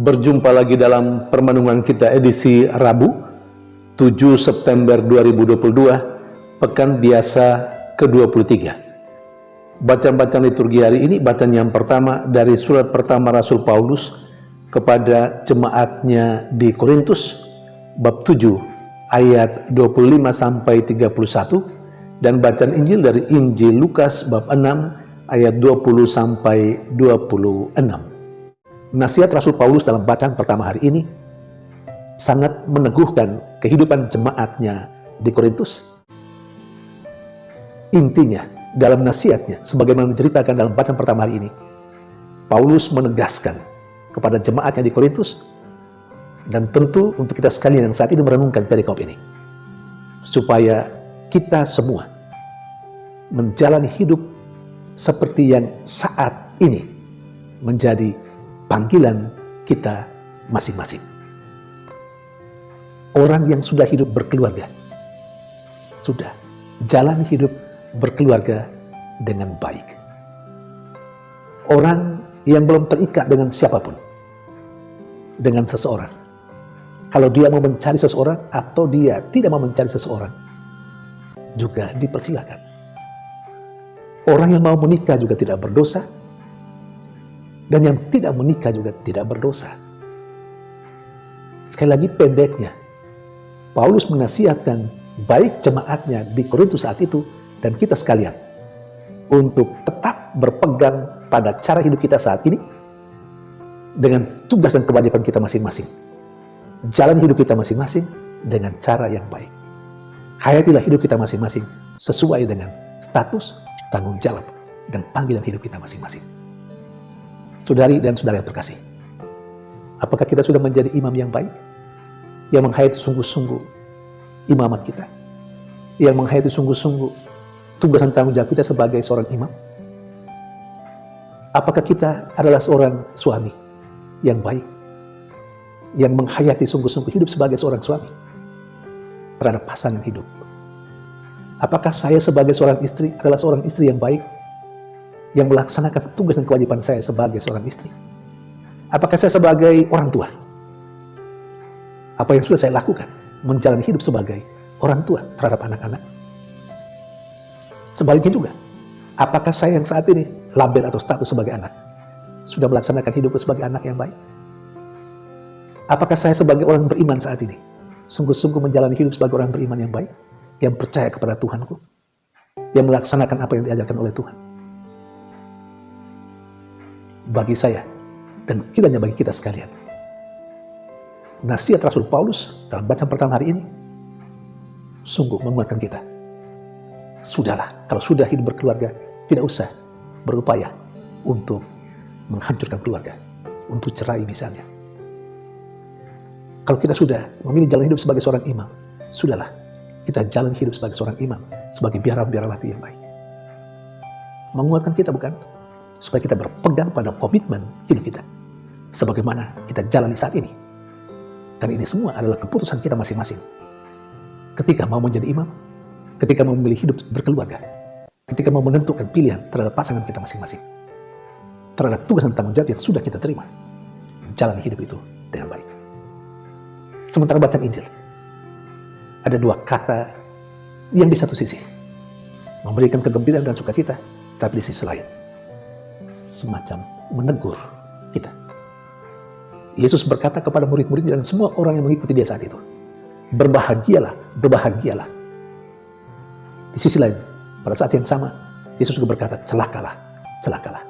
Berjumpa lagi dalam permenungan kita edisi Rabu 7 September 2022, Pekan Biasa ke-23. Bacaan-bacaan liturgi hari ini, bacaan yang pertama dari surat pertama Rasul Paulus kepada jemaatnya di Korintus, bab 7 ayat 25 sampai 31, dan bacaan Injil dari Injil Lukas bab 6 ayat 20 sampai 26. Nasihat Rasul Paulus dalam bacaan pertama hari ini sangat meneguhkan kehidupan jemaatnya di Korintus. Intinya, dalam nasihatnya, sebagaimana diceritakan dalam bacaan pertama hari ini, Paulus menegaskan kepada jemaatnya di Korintus, dan tentu untuk kita sekalian yang saat ini merenungkan perikop ini, supaya kita semua menjalani hidup seperti yang saat ini menjadi panggilan kita masing-masing. Orang yang sudah hidup berkeluarga, sudah jalan hidup berkeluarga dengan baik. Orang yang belum terikat dengan siapapun, dengan seseorang, kalau dia mau mencari seseorang atau dia tidak mau mencari seseorang, juga dipersilakan. Orang yang mau menikah juga tidak berdosa, dan yang tidak menikah juga tidak berdosa. Sekali lagi pendeknya, Paulus menasihatkan baik jemaatnya di Korintus saat itu dan kita sekalian untuk tetap berpegang pada cara hidup kita saat ini dengan tugas dan kewajiban kita masing-masing. Jalan hidup kita masing-masing dengan cara yang baik. Hayatilah hidup kita masing-masing sesuai dengan status, tanggung jawab, dan panggilan hidup kita masing-masing. Saudari dan saudara yang terkasih, apakah kita sudah menjadi imam yang baik, yang menghayati sungguh-sungguh imamat kita, yang menghayati sungguh-sungguh tugas dan tanggung jawab kita sebagai seorang imam? Apakah kita adalah seorang suami yang baik, yang menghayati sungguh-sungguh hidup sebagai seorang suami terhadap pasangan hidup? Apakah saya sebagai seorang istri adalah seorang istri yang baik, yang melaksanakan tugas dan kewajiban saya sebagai seorang istri? Apakah saya sebagai orang tua, apa yang sudah saya lakukan menjalani hidup sebagai orang tua terhadap anak-anak? Sebaliknya juga, apakah saya yang saat ini label atau status sebagai anak sudah melaksanakan hidupku sebagai anak yang baik? Apakah saya sebagai orang beriman saat ini sungguh-sungguh menjalani hidup sebagai orang beriman yang baik, yang percaya kepada Tuhanku, yang melaksanakan apa yang diajarkan oleh Tuhan? Bagi saya, dan kiranya bagi kita sekalian, nasihat Rasul Paulus dalam bacaan pertama hari ini sungguh menguatkan kita. Sudahlah, kalau sudah hidup berkeluarga, tidak usah berupaya untuk menghancurkan keluarga, untuk cerai misalnya. Kalau kita sudah memilih jalan hidup sebagai seorang imam, sudahlah, kita jalan hidup sebagai seorang imam, sebagai biara-biarawati yang baik. Menguatkan kita, bukan? Supaya kita berpegang pada komitmen hidup kita sebagaimana kita jalani saat ini. Dan ini semua adalah keputusan kita masing-masing. Ketika mau menjadi imam, ketika mau memilih hidup berkeluarga, ketika mau menentukan pilihan terhadap pasangan kita masing-masing, terhadap tugas dan tanggung jawab yang sudah kita terima, jalani hidup itu dengan baik. Sementara bacaan Injil, ada dua kata yang di satu sisi memberikan kegembiraan dan sukacita, tapi di sisi lain semacam menegur kita. Yesus berkata kepada murid-murid dan semua orang yang mengikuti dia saat itu, berbahagialah, berbahagialah. Di sisi lain, pada saat yang sama, Yesus juga berkata, celakalah, celakalah.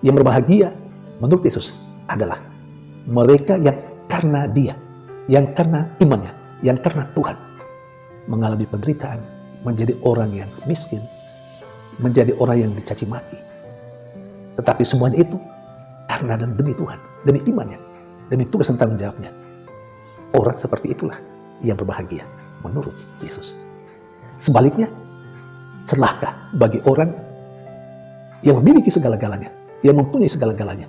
Yang berbahagia menurut Yesus adalah mereka yang karena dia, yang karena imannya, yang karena Tuhan mengalami penderitaan, menjadi orang yang miskin, menjadi orang yang dicaci maki. Tetapi semuanya itu karena dan demi Tuhan, demi imannya, demi tugas dan tanggung jawabnya. Orang seperti itulah yang berbahagia menurut Yesus. Sebaliknya, celaka bagi orang yang memiliki segala-galanya, yang mempunyai segala-galanya,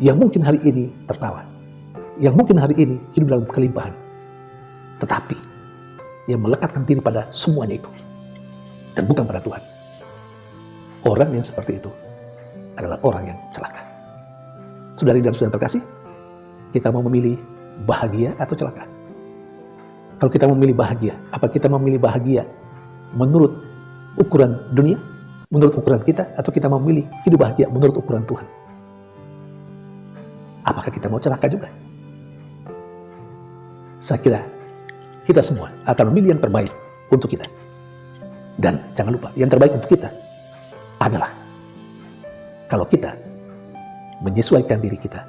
yang mungkin hari ini tertawa, yang mungkin hari ini hidup dalam kelimpahan, tetapi yang melekatkan diri pada semuanya itu dan bukan pada Tuhan. Orang yang seperti itu adalah orang yang celaka. Saudari dan saudara terkasih, kita mau memilih bahagia atau celaka? Kalau kita memilih bahagia, apa kita memilih bahagia menurut ukuran dunia, menurut ukuran kita, atau kita memilih hidup bahagia menurut ukuran Tuhan? Apakah kita mau celaka juga? Saya kira kita semua akan memilih yang terbaik untuk kita. Dan jangan lupa, yang terbaik untuk kita adalah kalau kita menyesuaikan diri kita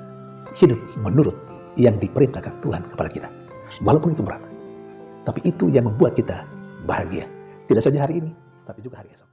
hidup menurut yang diperintahkan Tuhan kepada kita. Walaupun itu berat, tapi itu yang membuat kita bahagia. Tidak saja hari ini, tapi juga hari esok.